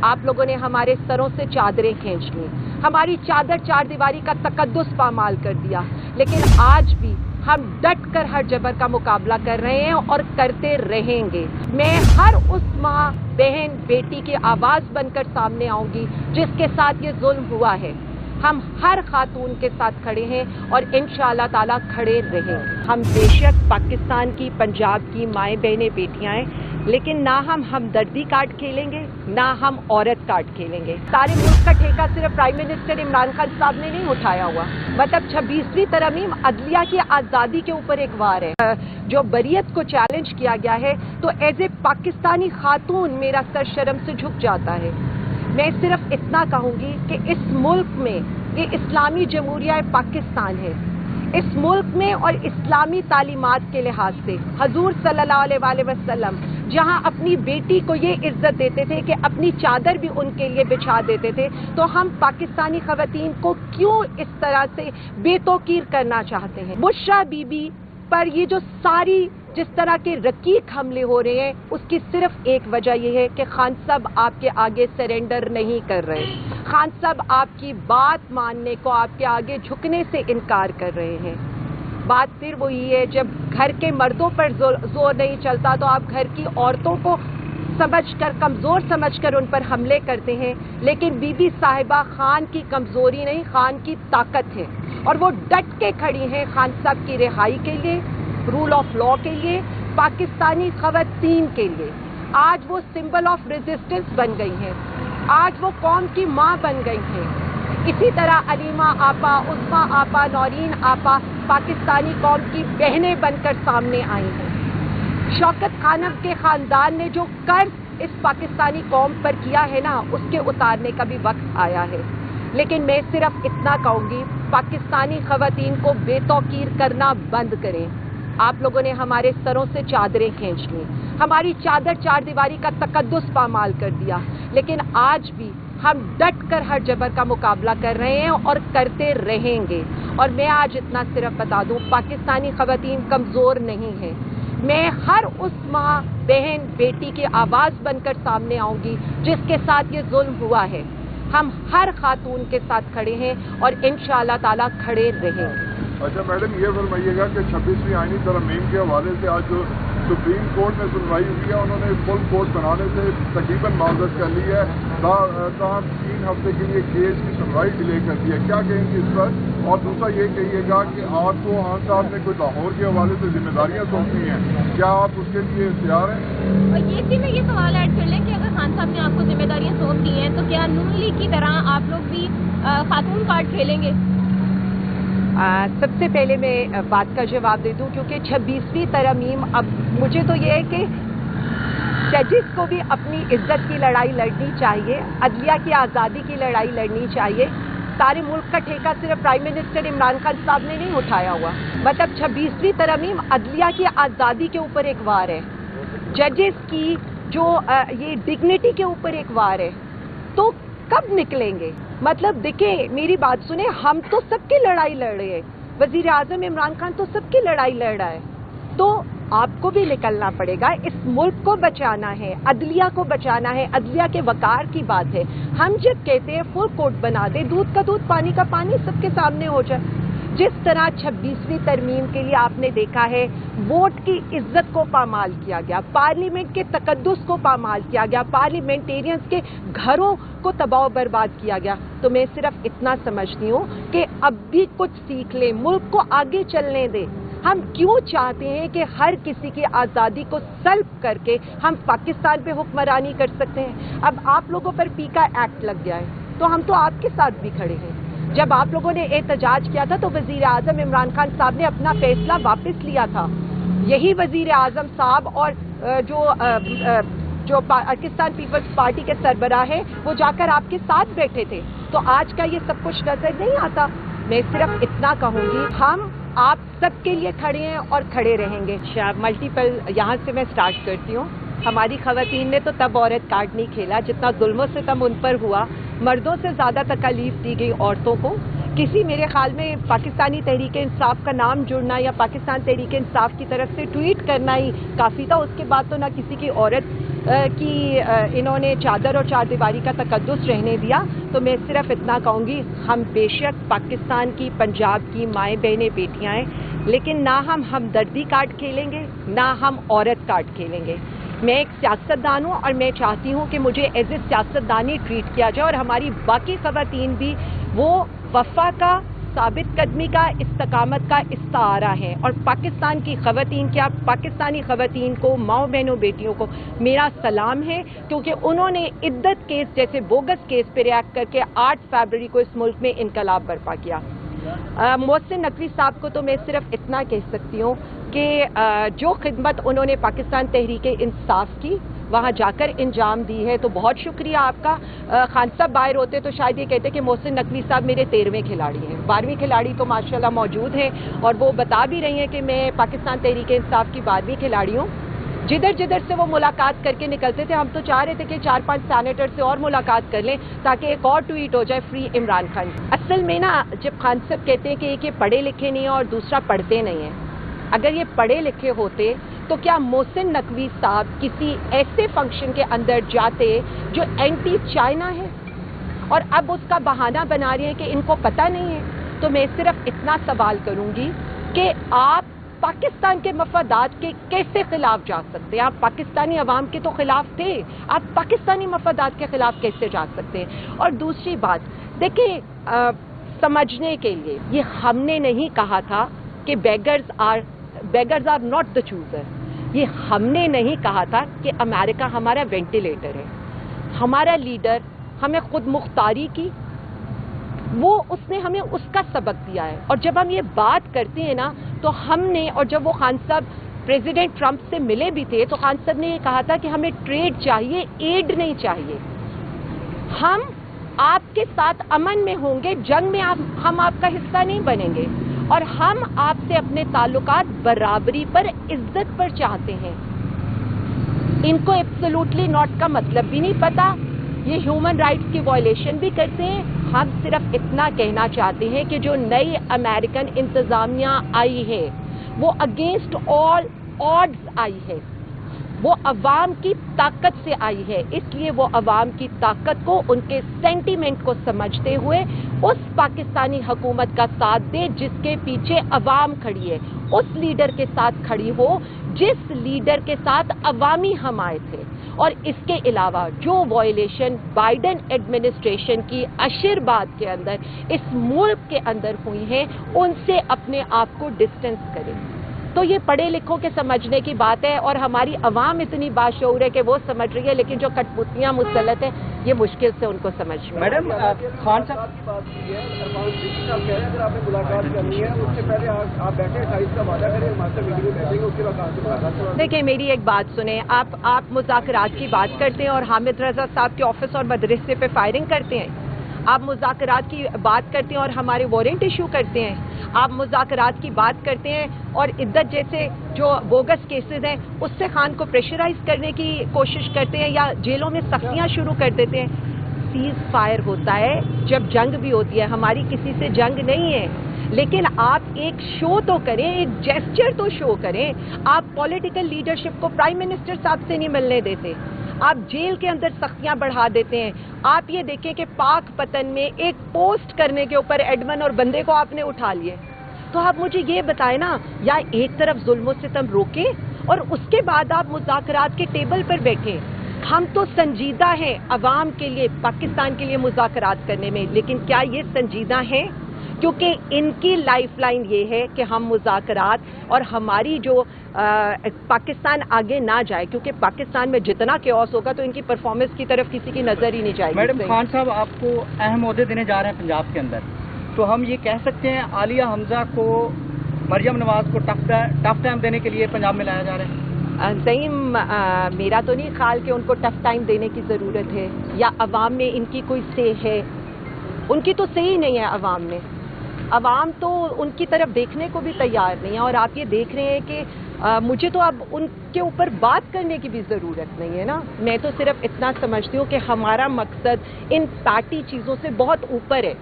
आप लोगों ने हमारे सरों से चादरें खींच ली, हमारी चादर चार दीवारी का तकद्दुस पामाल कर दिया, लेकिन आज भी हम डट कर हर जबर का मुकाबला कर रहे हैं और करते रहेंगे। मैं हर उस माँ, बहन, बेटी की आवाज़ बनकर सामने आऊंगी जिसके साथ ये जुल्म हुआ है। हम हर खातून के साथ खड़े हैं और इंशाअल्लाह ताला खड़े रहेंगे। हम बेशक पाकिस्तान की, पंजाब की माएँ, बहनें, बेटियाँ हैं, लेकिन ना हम हमदर्दी कार्ड खेलेंगे, ना हम औरत कार्ड खेलेंगे। सारे मुल्क का ठेका सिर्फ प्राइम मिनिस्टर इमरान खान साहब ने नहीं उठाया हुआ। मतलब 26वीं तरमीम अदलिया की आज़ादी के ऊपर एक वार है। जो बरियत को चैलेंज किया गया है, तो एज ए पाकिस्तानी खातून मेरा सर शर्म से झुक जाता है। मैं सिर्फ इतना कहूँगी कि इस मुल्क में ये इस्लामी जमहूरिया पाकिस्तान है। इस मुल्क में और इस्लामी तालीमात के लिहाज से हजूर सल्लल्लाहु अलैहि वसल्लम जहाँ अपनी बेटी को ये इज्जत देते थे कि अपनी चादर भी उनके लिए बिछा देते थे, तो हम पाकिस्तानी खवातीन को क्यों इस तरह से बेतौकीर करना चाहते हैं? बुशरा बीबी पर ये जो सारी जिस तरह के रकीक हमले हो रहे हैं, उसकी सिर्फ एक वजह यह है कि खान साहब आपके आगे सरेंडर नहीं कर रहे। खान साहब आपकी बात मानने को, आपके आगे झुकने से इनकार कर रहे हैं। बात फिर वही है, जब घर के मर्दों पर जोर नहीं चलता तो आप घर की औरतों को समझकर, कमज़ोर समझकर उन पर हमले करते हैं। लेकिन बीबी साहिबा खान की कमज़ोरी नहीं, खान की ताकत है, और वो डट के खड़ी हैं खान साहब की रिहाई के लिए, रूल ऑफ लॉ के लिए, पाकिस्तानी खवातीन के लिए। आज वो सिंबल ऑफ रेजिस्टेंस बन गई हैं, आज वो कौम की माँ बन गई हैं। इसी तरह अलीमा आपा, उस्मा आपा, नौरीन आपा पाकिस्तानी कौम की बहनें बनकर सामने आई हैं। शौकत खानम के खानदान ने जो कर्ज इस पाकिस्तानी कौम पर किया है ना, उसके उतारने का भी वक्त आया है। लेकिन मैं सिर्फ इतना कहूँगी, पाकिस्तानी खवातीन को बेतौकीर करना बंद करें। आप लोगों ने हमारे सरों से चादरें खींच ली, हमारी चादर चार दीवारी का तकद्दुस पामाल कर दिया, लेकिन आज भी हम डट कर हर जबर का मुकाबला कर रहे हैं और करते रहेंगे। और मैं आज इतना सिर्फ बता दूं, पाकिस्तानी खवातीन कमज़ोर नहीं है। मैं हर उस माँ, बहन, बेटी की आवाज़ बनकर सामने आऊंगी जिसके साथ ये जुल्म हुआ है। हम हर खातून के साथ खड़े हैं और इंशाअल्लाह ताला खड़े रहेंगे। अच्छा मैडम, ये फरमाइएगा कि 26वीं आईनी तरमीम के हवाले से आज जो सुप्रीम कोर्ट में सुनवाई हुई है, उन्होंने फुल कोर्ट बनाने से तकरीबन माजरत कर ली है। 3 हफ्ते के लिए केस की सुनवाई डिले कर दी है, क्या कहेंगे इस पर? और दूसरा ये कहिएगा कि आपको खान साहब ने कोई लाहौर के हवाले से जिम्मेदारियाँ सौंपी हैं, क्या आप उसके लिए तैयार हैं? और ये भी मैं ये सवाल ऐड कर लें कि अगर खान साहब ने आपको जिम्मेदारियाँ सौंप दी हैं, तो क्या नून लीग की तरह आप लोग भी खातून कार्ड खेलेंगे? सबसे पहले मैं बात का जवाब दे दूं, क्योंकि 26वीं तरमीम, अब मुझे तो ये है कि जजेस को भी अपनी इज्जत की लड़ाई लड़नी चाहिए, अदलिया की आज़ादी की लड़ाई लड़नी चाहिए। सारे मुल्क का ठेका सिर्फ प्राइम मिनिस्टर इमरान खान साहब ने नहीं उठाया हुआ। मतलब 26वीं तरमीम अदलिया की आज़ादी के ऊपर एक वार है, जजेस की जो ये डिग्निटी के ऊपर एक वार है। तो कब निकलेंगे? मतलब देखिए, मेरी बात सुने, हम तो सबकी लड़ाई लड़ रहे हैं, वजीर आजम इमरान खान तो सबकी लड़ाई लड़ रहा है, तो आपको भी निकलना पड़ेगा। इस मुल्क को बचाना है, अदलिया को बचाना है, अदलिया के वकार की बात है। हम जब कहते हैं फुल कोर्ट बना दे, दूध का दूध, पानी का पानी सबके सामने हो जाए। जिस तरह 26वीं तरमीम के लिए आपने देखा है, वोट की इज्जत को पामाल किया गया, पार्लियामेंट के तकद्दुस को पामाल किया गया, पार्लियामेंटेरियंस के घरों को तबाह बर्बाद किया गया, तो मैं सिर्फ इतना समझती हूँ कि अब भी कुछ सीख ले, मुल्क को आगे चलने दे। हम क्यों चाहते हैं कि हर किसी की आज़ादी को सल्ब करके हम पाकिस्तान पे हुक्मरानी कर सकते हैं? अब आप लोगों पर पीका एक्ट लग गया है, तो हम तो आपके साथ भी खड़े हैं। जब आप लोगों ने एहतजाज किया था तो वजीर आजम इमरान खान साहब ने अपना फैसला वापस लिया था। यही वजीर आजम साहब और जो पाकिस्तान पीपल्स पार्टी के सरबराह हैं, वो जाकर आपके साथ बैठे थे। तो आज का ये सब कुछ नजर नहीं आता। मैं सिर्फ इतना कहूँगी, हम आप सबके लिए खड़े हैं और खड़े रहेंगे। मल्टीपल यहाँ से मैं स्टार्ट करती हूँ। हमारी खवातीन ने तो तब औरत कार्ड नहीं खेला जितना जुल्म से तब उन पर हुआ। मर्दों से ज़्यादा तकलीफ दी गई औरतों को। किसी, मेरे ख्याल में पाकिस्तानी तहरीक इंसाफ का नाम जुड़ना या पाकिस्तान तहरीक इंसाफ की तरफ से ट्वीट करना ही काफ़ी था। उसके बाद तो ना किसी की औरत کہ انہوں نے چادر اور چار دیواری کا تقدس رہنے دیا، تو میں صرف اتنا کہوں گی، ہم بے شک پاکستان کی، پنجاب کی مائیں بہنیں بیٹیاں ہیں، لیکن نہ ہم ہمدردی کارڈ کھیلیں گے، نہ ہم عورت کارڈ کھیلیں گے۔ میں ایک سیاستدان ہوں اور میں چاہتی ہوں کہ مجھے ایز اے سیاستدانی ٹریٹ کیا جائے، اور ہماری باقی خواتین بھی وہ وفا کا، ثابت قدمی کا، استقامت کا استعارہ ہیں، اور پاکستان کی خواتین کیا، پاکستانی خواتین کو، ماؤں بہنوں بیٹیوں کو میرا سلام ہے، کیونکہ انہوں نے عدت کیس جیسے بوگس کیس پہ ریئیکٹ کر کے 8 فروری کو اس ملک میں انقلاب برپا کیا۔ محسن نقوی صاحب کو تو میں صرف اتنا کہہ سکتی ہوں کہ جو خدمت انہوں نے پاکستان تحریک انصاف کی وہاں جا کر انجام دی ہے، تو بہت شکریہ آپ کا۔ خان صاحب باہر ہوتے تو شاید یہ کہتے کہ محسن نقوی صاحب میرے 13ویں کھلاڑی ہیں، 12ویں کھلاڑی تو ماشاءاللہ موجود ہیں، اور وہ بتا بھی رہی ہیں کہ میں پاکستان تحریک انصاف کی 12ویں کھلاڑی ہوں۔ جدھر سے وہ ملاقات کر کے نکلتے تھے، ہم تو چاہ رہے تھے کہ 4-5 سینیٹر سے اور ملاقات کر لیں تاکہ ایک اور ٹویٹ ہو جائے، فری عمران خان۔ اصل میں نا، جب خان صاحب کہتے ہیں کہ ایک یہ پڑھے لکھے نہیں ہیں اور دوسرا پڑھتے نہیں ہیں، اگر یہ پڑھے لکھے ہوتے تو کیا محسن نقوی صاحب کسی ایسے فنکشن کے اندر جاتے جو اینٹی چائنا ہے، اور اب اس کا بہانہ بنا رہے ہیں کہ ان کو پتہ نہیں ہے؟ تو میں صرف اتنا سوال کروں گی کہ آپ پاکستان کے مفادات کے کیسے خلاف جا سکتے ہیں؟ آپ پاکستانی عوام کے تو خلاف تھے، آپ پاکستانی مفادات کے خلاف کیسے جا سکتے ہیں؟ اور دوسری بات دیکھیں، سمجھنے کے لیے یہ ہم نے نہیں کہا تھا کہ beggars are not the chooser, یہ ہم نے نہیں کہا تھا کہ امریکہ ہمارا وینٹیلیٹر ہے۔ ہمارا لیڈر ہمیں خود مختاری کی، اس نے ہمیں اس کا سبق دیا ہے، اور جب ہم یہ بات کرتے ہیں نا تو ہم نے، اور جب وہ خان صاحب پریزیڈنٹ ٹرمپ سے ملے بھی تھے تو خان صاحب نے یہ کہا تھا کہ ہمیں ٹریڈ چاہیے، ایڈ نہیں چاہیے، ہم آپ کے ساتھ امن میں ہوں گے، جنگ میں ہم آپ کا حصہ نہیں بنیں گے، اور ہم آپ سے اپنے تعلقات برابری پر، عزت پر چاہتے ہیں۔ ان کو ایبسولوٹلی ناٹ کا مطلب بھی نہیں پتا، یہ ہیومن رائٹس کی وائلیشن بھی کرتے ہیں۔ ہم صرف اتنا کہنا چاہتے ہیں کہ جو نئی امریکن انتظامیہ آئی ہے وہ اگینسٹ آل آڈز آئی ہے، وہ عوام کی طاقت سے آئی ہے، اس لیے وہ عوام کی طاقت کو، ان کے سینٹیمنٹ کو سمجھتے ہوئے اس پاکستانی حکومت کا ساتھ دے جس کے پیچھے عوام کھڑی ہے، اس لیڈر کے ساتھ کھڑی ہو جس لیڈر کے ساتھ عوامی حمایت ہے۔ اور اس کے علاوہ جو وائلیشن بائیڈن ایڈمنسٹریشن کی عشر کے اندر اس ملک کے اندر ہوئی ہیں، ان سے اپنے آپ کو ڈسٹینس کریں۔ تو یہ پڑھے لکھوں کے سمجھنے کی بات ہے، اور ہماری عوام اتنی باشعور ہے کہ وہ سمجھ رہی ہے، لیکن جو کٹ پتلیاں مسلط ہیں یہ مشکل سے ان کو سمجھ میں۔ میڈم، خان صاحب کی بات کی ہے، صاحب کہہ رہے ہیں اگر آپ نے ملاقات کرنی ہے اس سے پہلے آپ بیٹھے 28 کا وعدہ کریں، ہمارے ساتھ میٹنگ میں بیٹھیں گے، اس کے بعد آپ سے ملاقات کریں۔ دیکھیں، میری ایک بات سنیں، آپ مذاکرات کی بات کرتے ہیں اور حامد رضا صاحب کے آفس اور مدرسے پہ فائرنگ کرتے ہیں، آپ مذاکرات کی بات کرتے ہیں اور ہمارے وارنٹ ایشو کرتے ہیں، آپ مذاکرات کی بات کرتے ہیں اور عدت جیسے جو بوگس کیسز ہیں اس سے خان کو پریشرائز کرنے کی کوشش کرتے ہیں یا جیلوں میں سختیاں شروع کر دیتے ہیں۔ سیز فائر ہوتا ہے جب جنگ بھی ہوتی ہے، ہماری کسی سے جنگ نہیں ہے، لیکن آپ ایک شو تو کریں، ایک جیسچر تو شو کریں۔ آپ پولیٹیکل لیڈرشپ کو پرائم منسٹر صاحب سے نہیں ملنے دیتے، آپ جیل کے اندر سختیاں بڑھا دیتے ہیں۔ آپ یہ دیکھیں کہ پاک پتن میں ایک پوسٹ کرنے کے اوپر ایڈمن اور بندے کو آپ نے اٹھا لیے، تو آپ مجھے یہ بتائیں نا، یا ایک طرف ظلم و ستم روکیں اور اس کے بعد آپ مذاکرات کے ٹیبل پر بیٹھیں۔ ہم تو سنجیدہ ہیں عوام کے لیے، پاکستان کے لیے مذاکرات کرنے میں، لیکن کیا یہ سنجیدہ ہیں؟ کیونکہ ان کی لائف لائن یہ ہے کہ ہم مذاکرات اور ہماری جو پاکستان آگے نہ جائے، کیونکہ پاکستان میں جتنا کیوس ہوگا تو ان کی پرفارمنس کی طرف کسی کی نظر ہی نہیں جائے گی۔ میڈم، خان صاحب آپ کو اہم عہدے دینے جا رہے ہیں پنجاب کے اندر، تو ہم یہ کہہ سکتے ہیں عالیہ حمزہ کو، مریم نواز کو ٹف ٹائم دینے کے لیے پنجاب میں لایا جا رہا ہے؟ زعیم، میرا تو نہیں خیال کہ ان کو ٹف ٹائم دینے کی ضرورت ہے، یا عوام میں ان کی کوئی سے ہے، ان کی تو صحیح نہیں ہے عوام میں، عوام تو ان کی طرف دیکھنے کو بھی تیار نہیں ہے، اور آپ یہ دیکھ رہے ہیں کہ مجھے تو اب ان کے اوپر بات کرنے کی بھی ضرورت نہیں ہے نا، میں تو صرف اتنا سمجھتی ہوں کہ ہمارا مقصد ان پیٹی چیزوں سے بہت اوپر ہے۔